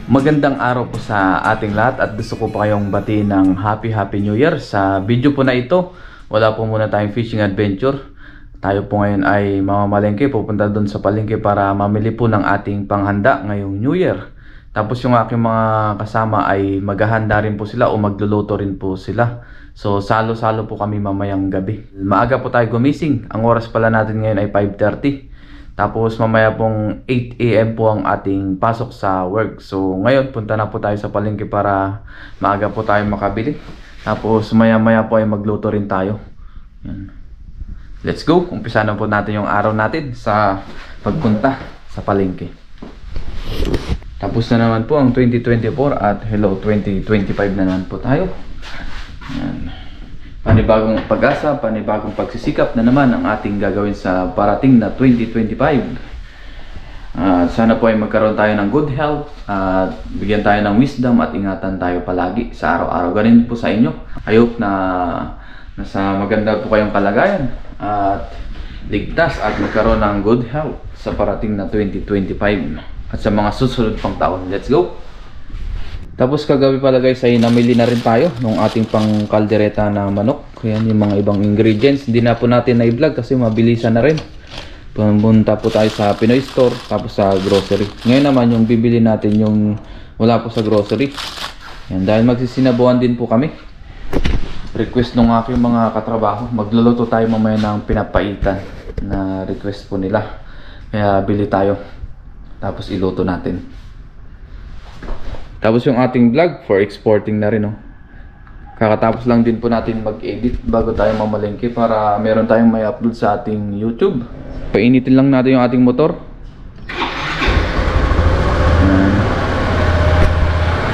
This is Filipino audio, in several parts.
Magandang araw po sa ating lahat at gusto ko pa kayong batiin ng Happy New Year. Sa video po na ito, wala po muna tayong fishing adventure. Tayo po ngayon ay mamamalengke, pupunta doon sa palengke para mamili po ng ating panghanda ngayong New Year. Tapos yung aking mga kasama ay maghahanda rin po sila o magluluto rin po sila. So salo-salo po kami mamayang gabi. Maaga po tayo gumising. Ang oras pala natin ngayon ay 5:30. Tapos mamaya pong 8 AM po ang ating pasok sa work. So ngayon punta na po tayo sa palengke para maaga po tayo makabili. Tapos maya po ay magluto rin tayo. Yan. Let's go! Umpisa na po natin yung araw natin sa pagpunta sa palengke. Tapos na naman po ang 2024 at hello 2025 na naman po tayo. Yan. Panibagong pag-asa, panibagong pagsisikap na naman ang ating gagawin sa parating na 2025. Sana po ay magkaroon tayo ng good health at bigyan tayo ng wisdom at ingatan tayo palagi sa araw-araw. Ganun po sa inyo. I hope na nasa maganda po kayong kalagayan at ligtas at magkaroon ng good health sa parating na 2025 at sa mga susunod pang taon. Let's go! Tapos kagabi pala guys ay namili na rin tayo ng ating pang kaldereta na manok. Ayan yung mga ibang ingredients. Hindi na po natin na-vlog kasi mabilisan na rin. Pumunta po tayo sa Pinoy Store tapos sa grocery. Ngayon naman yung bibili natin yung wala po sa grocery. Ayan, dahil magsisinabuhan din po kami. Request ng aking mga katrabaho. Magluluto tayo mamaya ng pinapaitan na request po nila. Kaya bili tayo. Tapos iluto natin. Tapos yung ating vlog for exporting na rin, oh. Kakatapos lang din po natin mag-edit bago tayo mamalengke para meron tayong may upload sa ating YouTube. Painitin lang natin yung ating motor.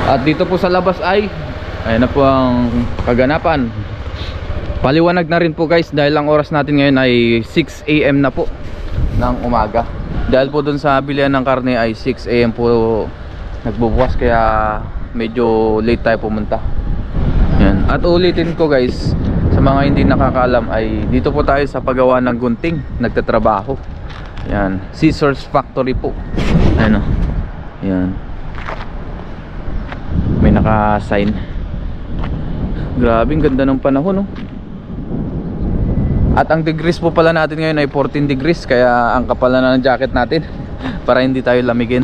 At dito po sa labas ay ayun na po ang kaganapan. Paliwanag na rin po guys dahil ang oras natin ngayon ay 6 AM na po ng umaga. Dahil po dun sa bilihan ng karne ay 6 AM po nagbubukas kaya medyo late tayo pumunta. Yan. At ulitin ko guys, sa mga hindi nakakaalam ay dito po tayo sa paggawa ng gunting, nagtatrabaho. Yan, Scissors Factory po. Ano? Yan. May naka-sign. Grabing ganda ng panahon, no? At ang degrees po pala natin ngayon ay 14 degrees kaya ang kapal na ng jacket natin para hindi tayo lamigin.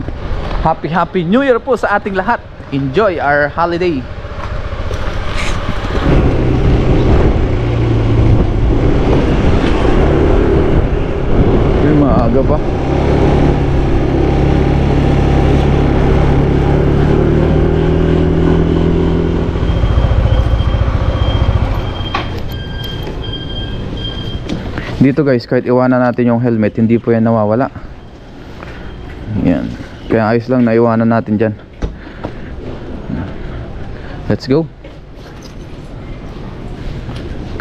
Happy New Year po sa ating lahat. Enjoy our holiday. Ay, maaga pa. Dito guys, kahit iwanan natin yung helmet, hindi po yan nawawala. Yan. Kaya ayos lang, naiwanan natin dyan. Let's go.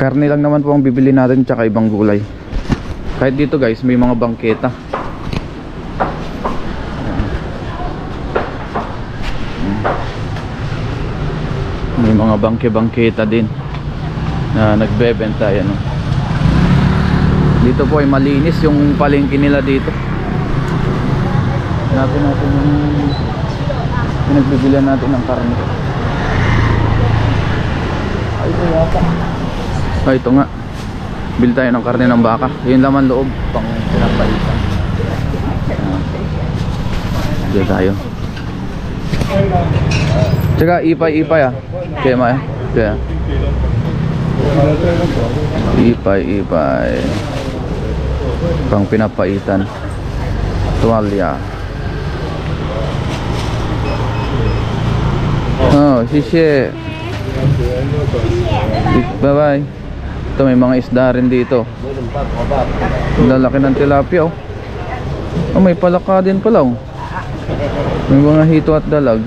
Karne lang naman po ang bibili natin, tsaka ibang gulay. Kahit dito guys, may mga bangketa. May mga bangketa din na nagbebenta. Yan, oh. Dito po ay malinis yung palengke nila dito. Hanapin natin yung pinagbibilan natin ng karne. Ay, ito yata. Ay, ito nga. Bili tayo ng karne ng baka. Yun laman loob pang pinapaitan. Diyan tayo. Tsaka ipay ah. Kaya ma eh. Kaya ipay pang pinapaitan. Tuwalya. Oh, sisye. Bye bye. Ito may mga isda rin dito. Lalaki ng tilapia, oh. Oh, may palaka din pala, oh. May mga hito at dalag.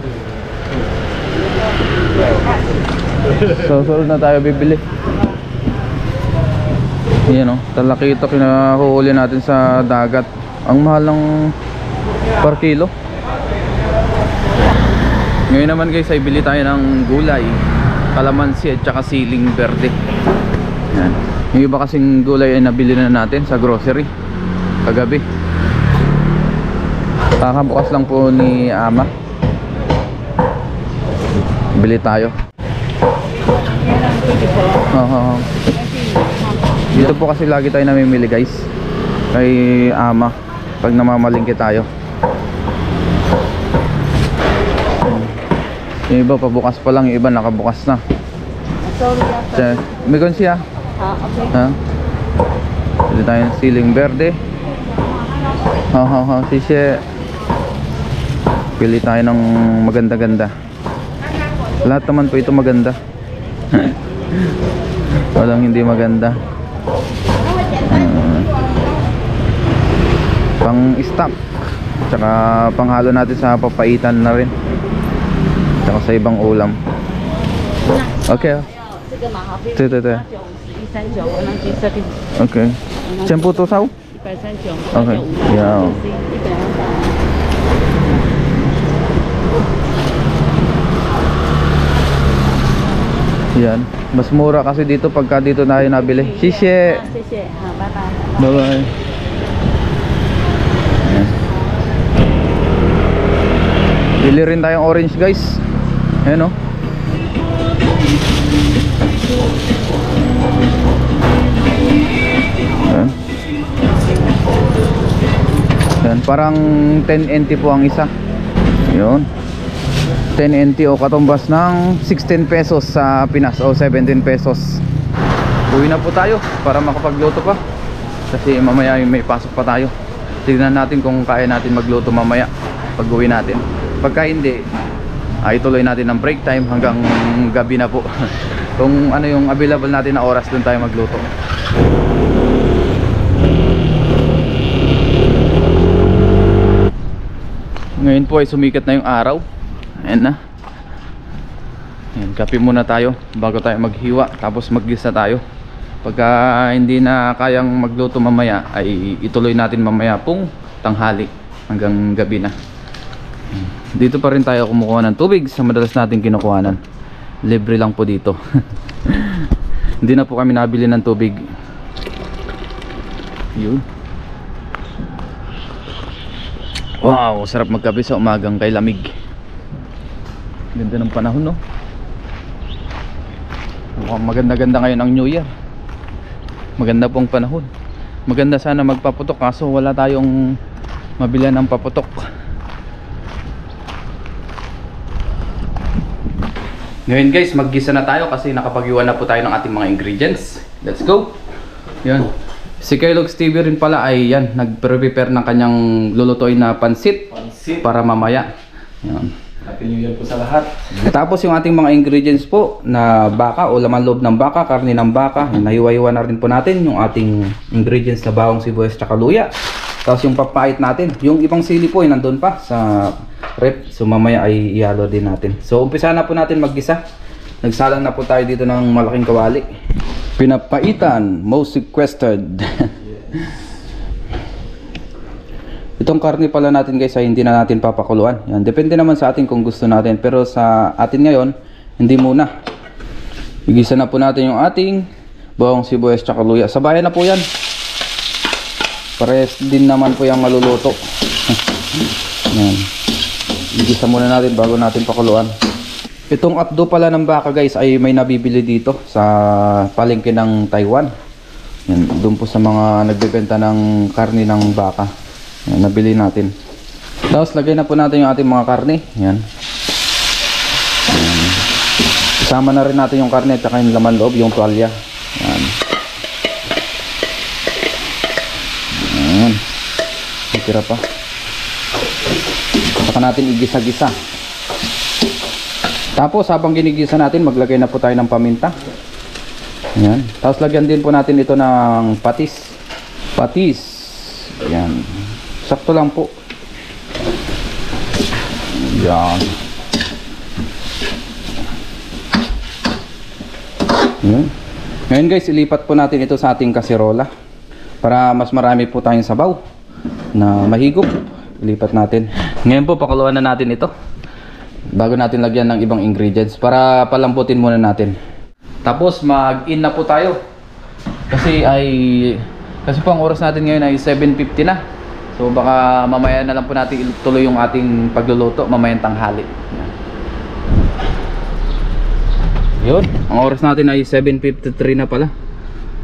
So, sunod na tayo bibili. Yan, oh. Talaki ito kinahuhuli natin sa dagat. Ang mahal ng per kilo. Ngayon naman guys ay bili tayo ng gulay, kalamansi at saka siling verde. Yan. Yung iba kasing gulay ay nabili na natin sa grocery kagabi. Kakabukas lang po ni Ama. Bili tayo. Dito po kasi lagi tayo namimili guys, kay ama, pag namamalingki tayo. Yung iba pabukas pa lang, yung iba nakabukas na. Sorry. Meron siya. Okay. Ha? Pili tayo ng siling berde. Sisye. Pili tayo ng maganda-ganda. Lahat naman po ito maganda. Walang hindi maganda. Pang stock, tsaka panghalo natin sa papaitan na rin, tsaka sa ibang ulam. Okay. Okay. 全部多少？ Okay. Yeah. Yan. Mas mura kasi dito pagka dito tayo nabili. Sisye. Bye bye. Yan. Bili rin tayong orange guys. Ayan o. Yan. Yan. Parang 10 NT po ang isa. Yun. 10 NT o katumbas ng 16 pesos sa Pinas o 17 pesos. Uwi na po tayo para makapagluto pa, kasi mamaya may pasok pa tayo. Tignan natin kung kaya natin magluto mamaya pag uwi natin. Pagka hindi, ay tuloy natin ang break time hanggang gabi na po. Kung ano yung available natin na oras, dun tayo magluto. Ngayon po ay sumikat na yung araw. Ayan na. Ayan, kape muna tayo bago tayo maghiwa, tapos maggisa tayo. Pagka hindi na kayang magluto mamaya, ay ituloy natin mamaya pong tanghali hanggang gabi na. Dito pa rin tayo kumukuha ng tubig sa madalas natin kinukuhanan. Libre lang po dito. Hindi na po kami nabili ng tubig. Yun. Wow, sarap magkape sa umagang kay lamig. Ganda ng panahon, no? Mukhang maganda-ganda ngayon ang New Year. Maganda pong panahon. Maganda sana magpaputok, kaso wala tayong mabilan ng paputok. Ngayon guys, maggisa na tayo kasi nakapag-iwan na po tayo ng ating mga ingredients. Let's go! Yan. Si Kellogg's TV rin pala ay yan, nag-prepare ng kanyang lulutuin na pansit para mamaya. Yan. Happy New Year po sa lahat. Tapos yung ating mga ingredients po na baka o laman loob ng baka, karne ng baka, nahiwa-hiwa na rin po natin yung ating ingredients na bawang sibuyas tsaka luya. Tapos yung papait natin, yung ibang sili po ay nandun pa sa rep, so mamaya ay ihalo din natin. So umpisa na po natin maggisa. Nagsalang na po tayo dito ng malaking kawali. Pinapaitan, most requested. Itong karne pala natin guys ay hindi na natin papakuluan. Yan, depende naman sa atin kung gusto natin. Pero sa atin ngayon, hindi muna. Igisa na po natin yung ating bawang sibuyas tsaka luya. Sabayan na po yan. Pares din naman po yung maluluto. Yan. Igisa muna natin bago natin pakuluan. Itong abdo pala ng baka guys ay may nabibili dito sa palengke ng Taiwan. Yan, doon po sa mga nagbebenta ng karne ng baka. Yan, nabili natin. Tapos lagay na po natin yung ating mga karne. Yan. Yan. Isama na rin natin yung karne at saka yung laman loob, yung tuwalya. Yan. Yan. Itira pa. Saka natin igisa-gisa. Tapos habang ginigisa natin, maglagay na po tayo ng paminta. Yan. Tapos lagyan din po natin ito ng patis. Patis. Yan. Sakto lang po. Yan. Yan. Ngayon guys, ilipat po natin ito sa ating kasirola para mas marami po tayong sabaw na mahigop. Ilipat natin. Ngayon po pakuluan na natin ito bago natin lagyan ng ibang ingredients para palambutin muna natin. Tapos mag-in na po tayo. Kasi po ang oras natin ngayon ay 7:50 na. So baka mamaya na lang po natin ituloy yung ating pagluluto mamayang tanghali. Yun, ang oras natin ay 7:53 na pala.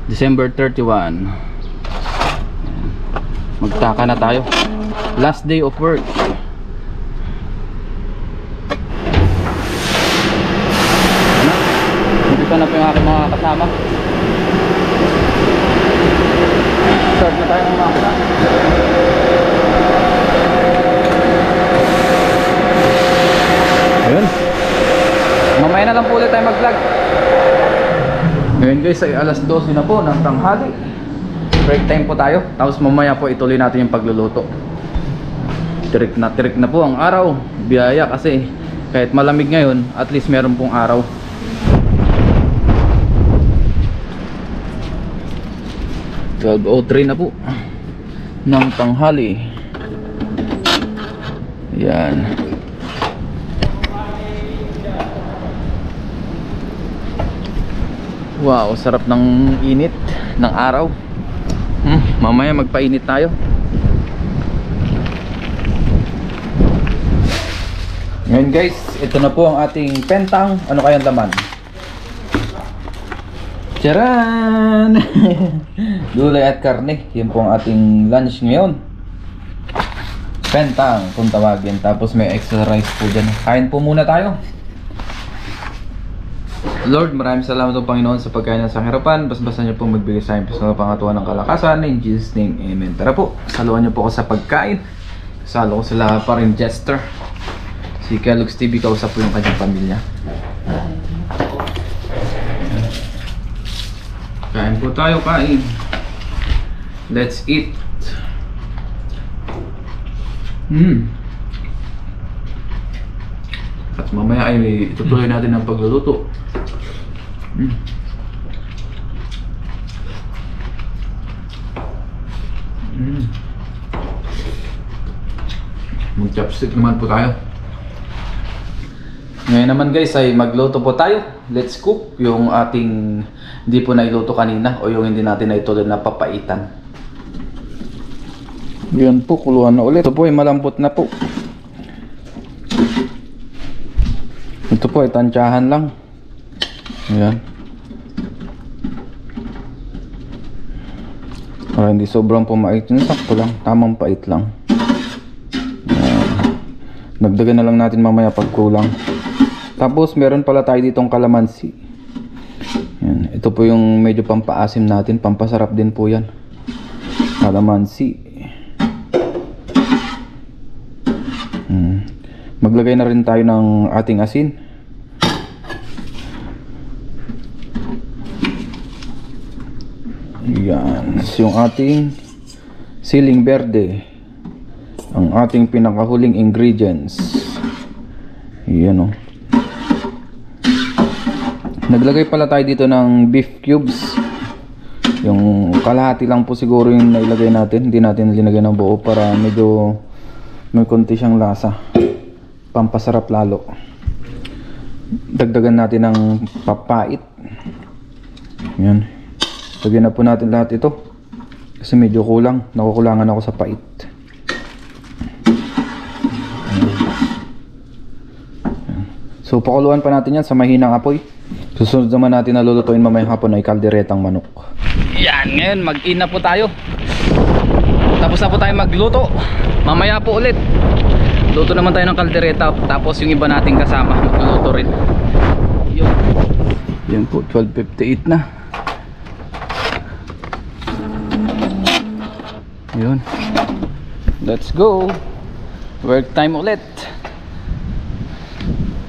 December 31. Magtaka na tayo. Last day of work. Hindi pa na po yung aking mga kasama. Start na tayo ng makina. Ayun. Mamaya na lang po ulit tayo mag-vlog. Ngayon guys ay alas 12 na po ng tanghali. Break time po tayo. Tapos mamaya po ituloy natin yung pagluluto. Tirik na po ang araw. Biyaya kasi kahit malamig ngayon, at least meron pong araw. (12:03) na po ng tanghali. Yan. Wow, sarap ng init ng araw. Mamaya magpainit tayo. Ngayon guys, ito na po ang ating pentang. Ano kayang laman? Charan! Gulay at karne. Yan po ang ating lunch ngayon. Pentang kung tawagin. Tapos may extra rice po dyan. Kain po muna tayo. Lord, maraming salamat po Panginoon sa pagkain ng harapan. Basta niyo po magbigay sa amin sa pangatuan ng kalakasan. In Jesus' name, amen. Tara po, saluhan niyo po ako sa pagkain. Salo ko sila pa rin Jester. Si Kellogg's TV, kausap po yung kanyang pamilya. Kain po tayo, kain. Let's eat. At mamaya ay itutuloy natin ang pagluluto. Mag-chopstick naman po tayo. Ngayon naman guys ay magluto po tayo. Let's cook yung ating hindi po nailuto kanina o yung hindi natin naituloy na papaitan. Yan po, kuluan na ulit. Ito po ay malambot na po. Ito po ay tansyahan lang. Ayan. Para hindi sobrang pumait yun, sakto lang, tamang pait lang. Ayan. Nagdagan na lang natin mamaya pag kulang. Tapos meron pala tayo ditong kalamansi. Ayan. Ito po yung medyo pampaasim natin, pampasarap din po yan. Kalamansi. Maglagay na rin tayo ng ating asin. Yan, yung ating siling berde, ang ating pinakahuling ingredients. Yan o. Naglagay pala tayo dito ng beef cubes. Yung kalahati lang po siguro yung nailagay natin. Hindi natin linagay ng buo para medyo may konti siyang lasa, pampasarap lalo. Dagdagan natin ng papait. Yan. Lagyan na po natin lahat ito kasi medyo kulang, nakukulangan ako sa pait. So pakuluan pa natin yan sa mahinang apoy. Susunod naman natin na lulutuin mamayang hapon ay kalderetang manok. Yan, ngayon mag-in na po tayo. Tapos na po tayo magluto. Mamaya po ulit luto naman tayo ng kaldereta. Tapos yung iba nating kasama magluluto rin. Yan po, 12:58 na. Yun. Let's go. Work time ulit.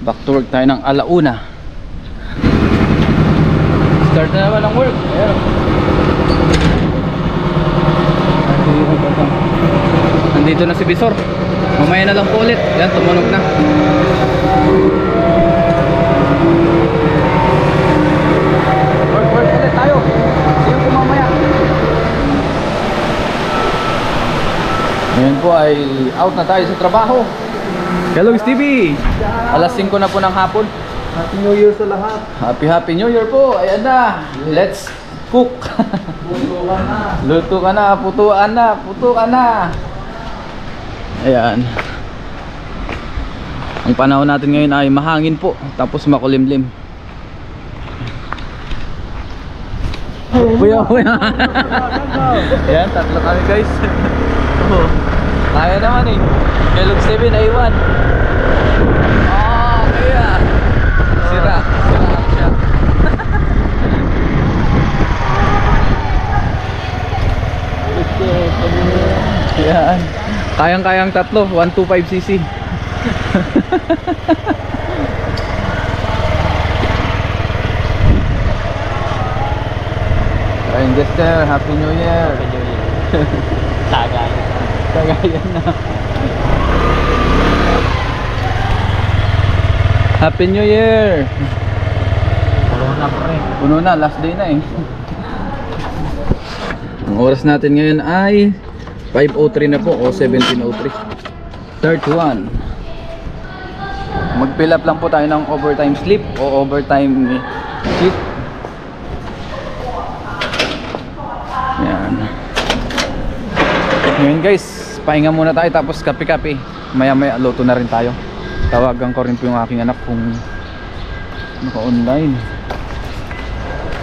Back to work tayo ng alauna. Start na naman ang work. Ayan. Nandito na si Bisor. Mamaya na lang po ulit. Yan, tumunog na. Work ulit tayo. See you po mamaya. Ngayon po ay out na tayo sa trabaho. Kellogg's TV. Alas 5 na po ng hapon. Happy New Year sa lahat. Happy New Year po. Ayan na. Let's cook. Luto ka na. Putuan na. Putuan na. Ayan. Ang panahon natin ngayon ay mahangin po. Tapos makulimlim. Kuya, kuya. Yan, tatlo kami guys. Oh, kaya naman eh. Kellogg 7 ay 1. Oh, kaya. Sira lang siya. Yan. Kayang-kayang tatlo, 125cc. Ayun, Jester, Happy New Year. Happy New Year. Tagayan na. Happy New Year. Puno na po rin. Puno na, last day na eh. Ang oras natin ngayon ay 5:03 na po o 17:03. 31. Mag-fill up lang po tayo ng overtime sleep o overtime shift. Yan. Ngayon guys, pahinga muna tayo tapos kape-kape. Maya-maya luto na rin tayo. Tawagan ko rin po yung aking anak kung naka-online.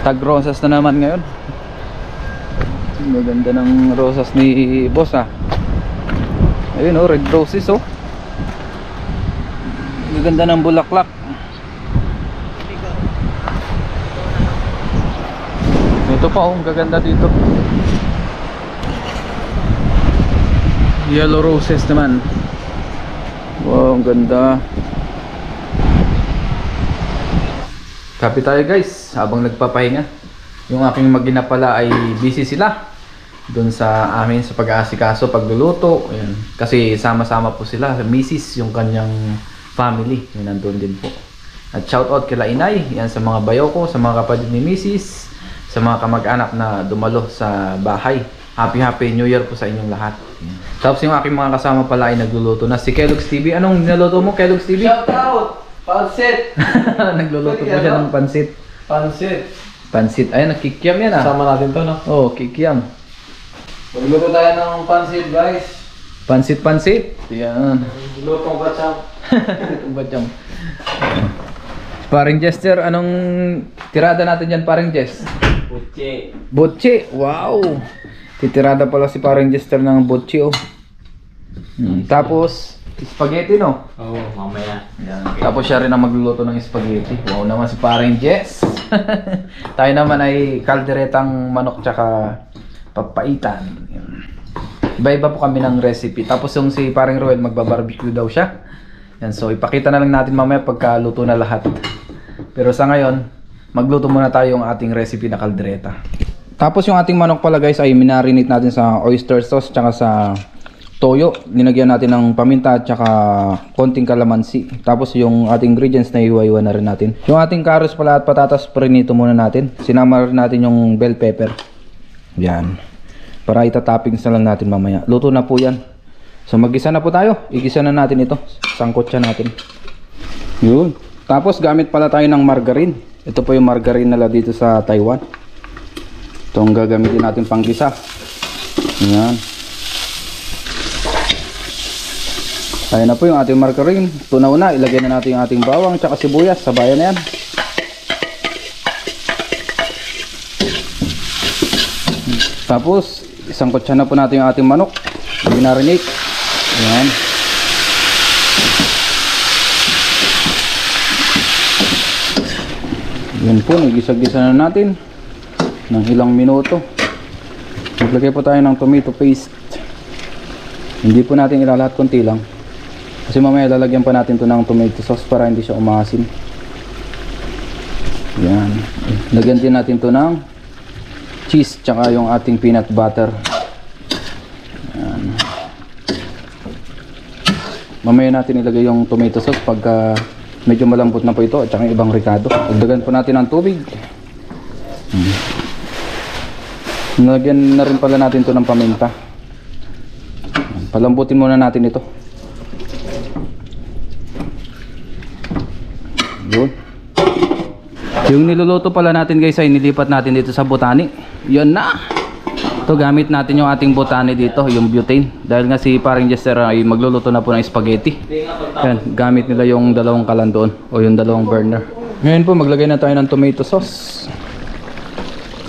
Tag rosas na naman ngayon. Maganda ng rosas ni boss ah. Ayun oh, red roses oh. Maganda ng bulaklak. Ito pa oh, gaganda dito. Yellow roses naman. Wow, ang ganda. Kape tayo guys habang nagpapahinga. Yung aking mag-ina pala ay busy sila doon sa amin sa pag-aasikaso, pagluluto. Ayan. Kasi sama-sama po sila, misis yung kanyang family, yun nandun din po. At shout out kila inay, yan sa mga bayo ko, sa mga kapatid ni misis, sa mga kamag-anak na dumalo sa bahay. Happy New Year po sa inyong lahat. Ayan. Tapos yung aking mga kasama pala ay nagluluto na. Si Kellogg's TV, anong niluto mo Kellogg's TV? Shout out! Pansit! Nagluluto po siya ng pansit. Pansit! Pansit, ayun, nakikiam yan ah. Sama natin to, no? Oo, kikiam. Magluto tayo ng pansit, guys. Pansit. Yan. Lutong katsam. Ito ba dyan? Paring Jester, anong tirada natin dyan, paring Jess? Butche. Butche, wow! Titirada pala si paring Jester ng butche oh. Tapos, spaghetti no? Oo, mamaya. Yan. Tapos siya rin ang magluluto ng spaghetti. Wow naman si paring Jess. Tayo naman ay kalderetang manok tsaka papaitan. Yan. Iba-iba po kami ng recipe. Tapos yung si paring Roel magbabarbecue daw siya. Yan, so ipakita na lang natin mamaya pagka luto na lahat. Pero sa ngayon, magluto muna tayo yung ating recipe na kaldereta. Tapos yung ating manok pala guys ay minarinate natin sa oyster sauce tsaka sa toyo. Linagyan natin ng paminta at tsaka konting kalamansi. Tapos yung ating ingredients na iwa-iwa na rin natin. Yung ating carrots pala at patatas prinito muna natin. Sinama rin natin yung bell pepper. Yan. Para itatoppings na lang natin mamaya. Luto na po yan. So mag-gisa na po tayo. Igisa na natin ito. Sangkot siya natin. Yun. Tapos gamit pala tayo ng margarine. Ito po yung margarine nila dito sa Taiwan. Ito ang gagamitin natin pang gisa. Yan. Ayan na po yung ating margarine. Tunaw na. Ilagay na natin yung ating bawang tsaka sibuyas. Sabayan na yan. Tapos isang kutsa na po natin yung ating manok. Ginarinig. Ayan. Yan po. Nagisa-gisa na natin ng ilang minuto. Maglagay po tayo ng tomato paste. Hindi po natin ilalahat, konti lang. Kasi mamaya lalagyan pa natin to ng tomato sauce para hindi siya umasin. Yan. Lagyan din natin to ng cheese tsaka yung ating peanut butter. Yan. Mamaya natin ilagay yung tomato sauce pagka medyo malambot na po ito at tsaka yung ibang ricado. Dagdagan po natin ng tubig. Lagyan na rin pala natin to ng paminta. Palambutin muna natin ito. Yun. Yung niluluto pala natin guys ay nilipat natin dito sa botani. Yun na. Ito gamit natin yung ating botani dito, yung butane. Dahil nga si paring Jester ay magluluto na po ng spaghetti. Yan, gamit nila yung dalawang kalan doon o yung dalawang burner. Ngayon po maglagay na tayo ng tomato sauce.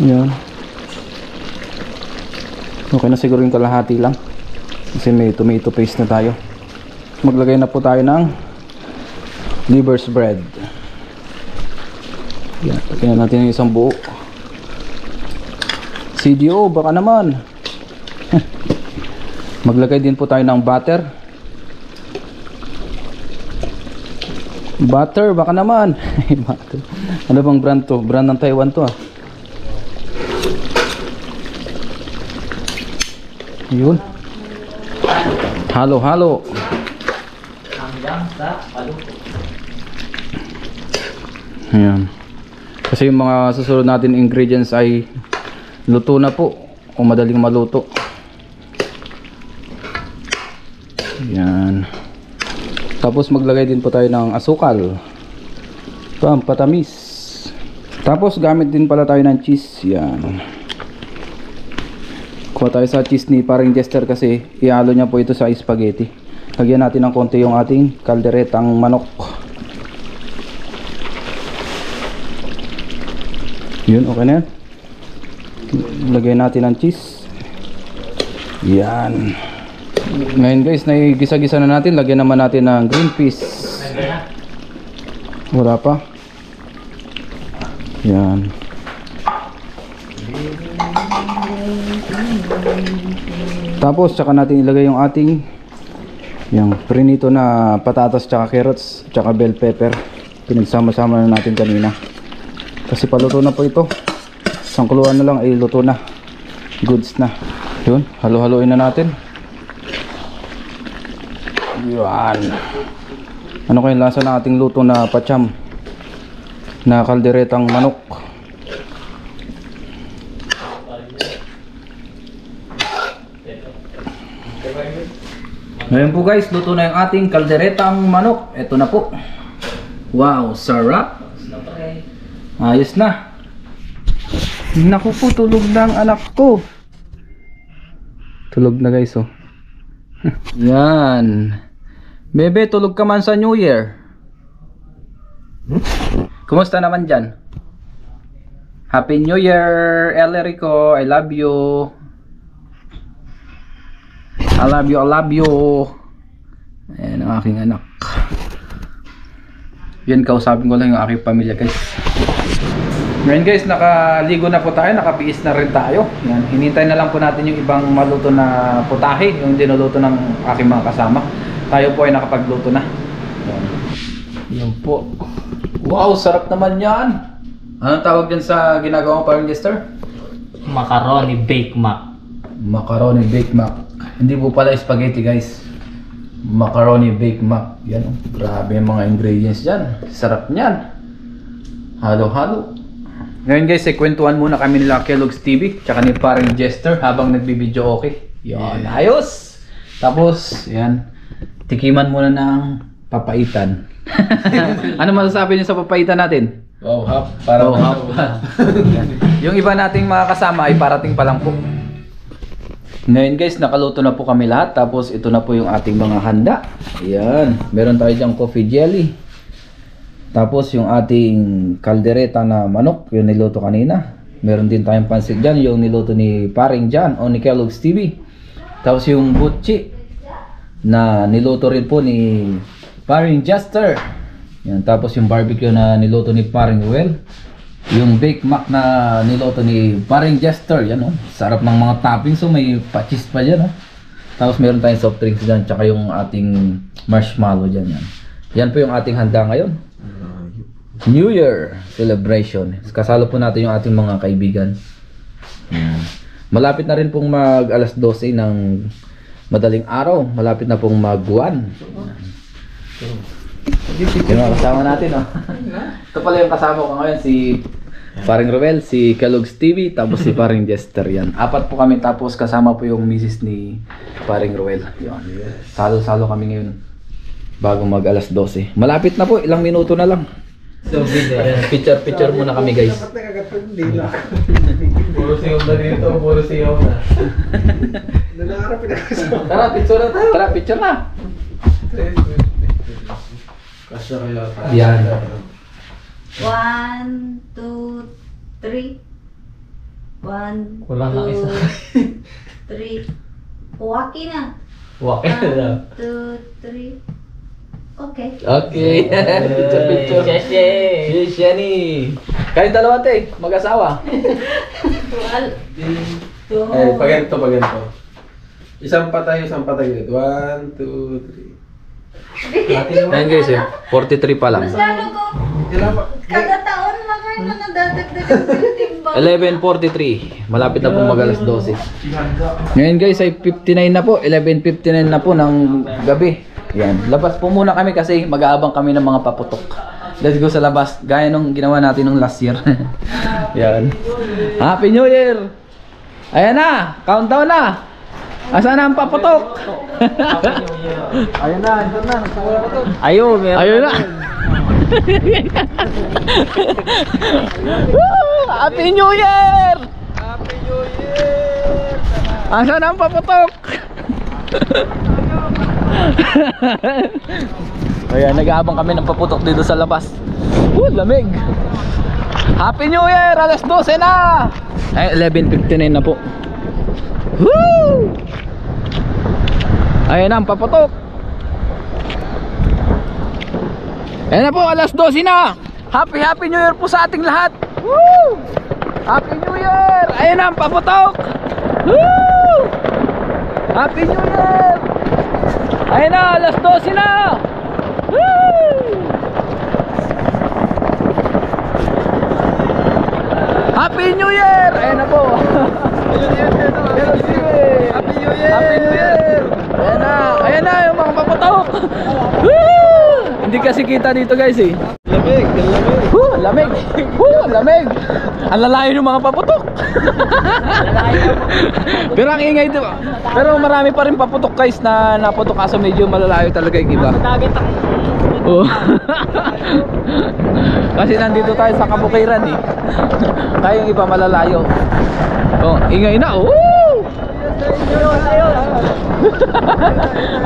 Yan. Okay na siguro yung kalahati lang. Kasi may tomato paste na tayo. Maglagay na po tayo ng liver's bread. Yan, lagyan na natin yung isang buo. CDO, baka naman. Maglagay din po tayo ng butter. Butter, baka naman. Butter. Ano bang brand to? Brand ng Taiwan to ah. Yun. Halo-halo. Hanggang sa paluto. Ayan. Kasi yung mga susunod natin ingredients ay luto na po o madaling maluto. Ayan. Tapos maglagay din po tayo ng asukal. Pampatamis. Tapos gamit din pala tayo ng cheese. Yan. Kuha tayo sa cheese ni paring Jester kasi ihalo niya po ito sa spaghetti. Lagyan natin ng konti yung ating kalderetang manok. Yun, okay na yan. Lagyan natin ng cheese. Yan. Ngayon guys, naigisa-gisa na natin. Lagyan naman natin ng green peas. Wala pa. Yan. Tapos tsaka natin ilagay yung ating yung prinito na patatas tsaka carrots tsaka bell pepper. Pinagsama-sama na natin kanina. Kasi paluto na po ito. Sangkuluan na lang ay luto na. Goods na. Yun, halo-haloin na natin. Yan. Ano kayong lasa ng ating luto na pacham na kalderetang manok? Ngayon po guys, luto na yung ating kalderetang manok. Ito na po. Wow, sarap. Ayos na. Naku po, tulog na ang anak ko. Tulog na guys oh. Yan. Bebe, tulog ka man sa New Year. Kumusta naman dyan? Happy New Year, Elerico. I love you. I love you, I love you. Ayan ang aking anak. Yan, kausapin ko lang yung aking pamilya guys. Ngayon guys, nakaligo na po tayo, nakabiis na rin tayo. Yan, hinintay na lang po natin yung ibang maluto na putahe, yung dinuluto ng aking mga kasama. Tayo po ay nakapagluto na. Yan, yan po. Wow, sarap naman yan. Anong tawag dyan sa ginagawa mo parang Jester? Macaroni Bake Mac. Macaroni Bake Mac. Hindi po pala spaghetti guys. Macaroni Bake Mac. Yan, oh. Grabe yung mga ingredients dyan. Sarap nyan. Halo-halo. Ngayon guys, kwentuhan muna kami nila Kellogg's TV tsaka ni paring Jester habang nagbibideo okay. Yan, ayos! Tapos, yan, tikiman muna ng papaitan. Ano masasabi niyo sa papaitan natin? Wow, hap. Para Oh, hap. Yung iba nating mga kasama ay parating pa lang po. Ngayon guys, nakaluto na po kami lahat. Tapos ito na po yung ating mga handa. Ayan, meron tayo dyang coffee jelly. Tapos yung ating kaldereta na manok, yung niluto kanina. Meron din tayong pansit dyan, yung niluto ni paring Jan o ni Kellogg's TV. Tapos yung butchi na niluto rin po ni paring Jester. Yan. Tapos yung barbecue na niluto ni paring Ruel. Yung Bake Mac na niluto ni paring Jester. Yan, oh. Sarap ng mga toppings, so may patchis pa dyan. Oh. Tapos meron tayong soft drinks dyan, tsaka yung ating marshmallow dyan. Yan. Yan po yung ating handa ngayon. New Year celebration. Kasalo po natin yung ating mga kaibigan. Yan. Malapit na rin pong mag alas 12 ng madaling araw. Malapit na pong mag-1. Yung mga kasama natin, oh. Ito pala yung kasama ko ngayon, si paring Ruel, si Kellogg's TV, tapos si paring Jester. Yan. 4 po kami, tapos kasama po yung misis ni paring Ruel. Yan. Salo-salo kami ngayon bago mag alas 12. Malapit na po, ilang minuto na lang. So, Picture muna kami guys. puro siyaw na dito, puro siyaw na. Tara, picture na tayo. Tara, picture na. Kasya kaya tayo. Yan. 1, 2, 3. 1, Kulang na isa. 3. Waki na. Waki na lang. 1, 2, 3. Okay. Okay. Picture. Yes, Jenny. Kayo dalawa, te. Mag-asawa. Well, Eh, paganto. Isang patay. 1, 2, 3. Ayan guys, 43 pa lang. mas lalo ko. Kada taon lang kayo na nadadagdagan yung timbang. 11:43. Malapit na po mag-alas 12. Ngayon guys ay 59 na po. 11:59 na po ng gabi. Yan. Labas po muna kami kasi mag-aabang kami ng mga paputok. Let's go sa labas. Gaya nung ginawa natin nung last year. Yan. Happy New Year! Ayan na! Countdown na! Asan na ang paputok? Ayun na, ito na. Nagsimula ko to. Ayun na! Woo! Happy New Year! Happy New Year! Asan ang paputok? Ayan, nag-aabang kami ng paputok dito sa labas. Lamig! Happy New Year! Alas 12 na! Ay, 11:59 na po. Woo! Ayan na ang paputok. Ayan na po, alas 12 na. Happy New Year po sa ating lahat. Woo! Happy New Year! Ayan na ang paputok. Woo! Happy New Year! Ayan na, alas 12 na. Woo! Happy New Year! Ayan na po. Happy New Year! Happy New Year! Ayan na yung mga paputok. Woo! Hindi kasi kita dito guys eh. Lamig! Lamig! Lamig! Ang lalayo ng mga paputok. Pero ang ingay dito. Pero marami pa rin paputok guys na naputok kaso medyo malalayo talaga yung iba. Oh. Kasi nandito tayo sa kabukiran eh. Tayo yung iba malalayo. Oh, ingay na. Woo!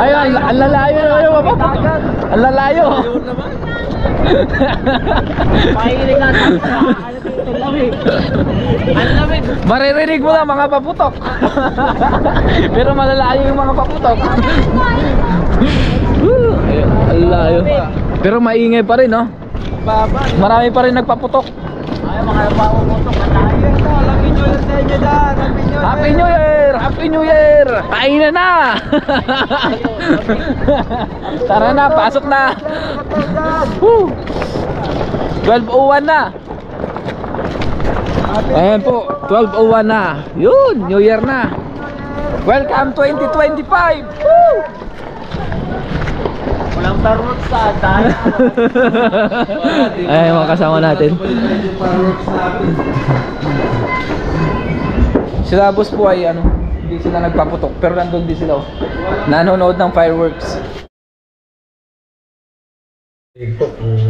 Ayun, ang lalayo na yung mapaputok. Ang lalayo. Pahilig natin. Ang lamig! Maririnig mo lang mga paputok. Pero malalayo yung mga paputok. Ayun, ang layo. Pero maingay pa rin, no? Marami pa rin nagpaputok. Ay, mga paputok. Ayun to, Happy New Year sa inyo dyan. Happy New Year! Happy New Year! Kainan na! Tara na, pasok na! Woo! 12:01 na! Ayan po, 12:01 na. Yun, New Year na. Welcome 2025! Woo! Walang tarot sa tayo. Ayan mga kasama natin. Sila boss po ay ano, hindi sila nagpaputok pero nandun din sila. Nanonood ng fireworks.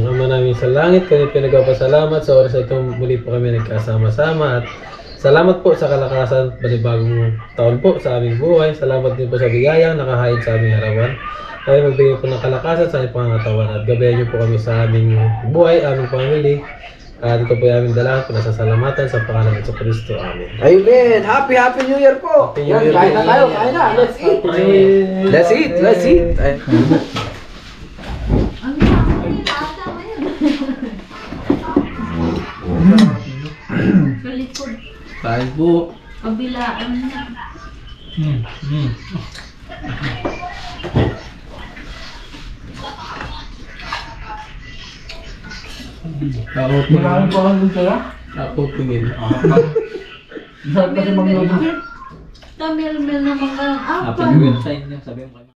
Ama namin sa langit, kami pinagpapasalamat sa oras na ito muli po kami nagkasama-sama at salamat po sa kalakasan panibagong taon po sa aming buhay. Salamat din po sa bigayang nakahain sa aming arawan. Kami magbigay po ng kalakasan sa aming pangatawan at gabayan niyo po kami sa aming buhay, aming family. At ito po yung aming dalahan po nasasalamatan sa pangalan ng Kristo. Amen. Amen! Happy New Year po! Happy New Year. Kain na tayo, kain na! Let's eat! Let's eat! Let's eat! Ang ata mo yun. Sa likod. Kain po. Kabilaan na. Takot po. Takot tingin. Tamil-mil na mga apa. Happy New Year sa inyo. Sabi mo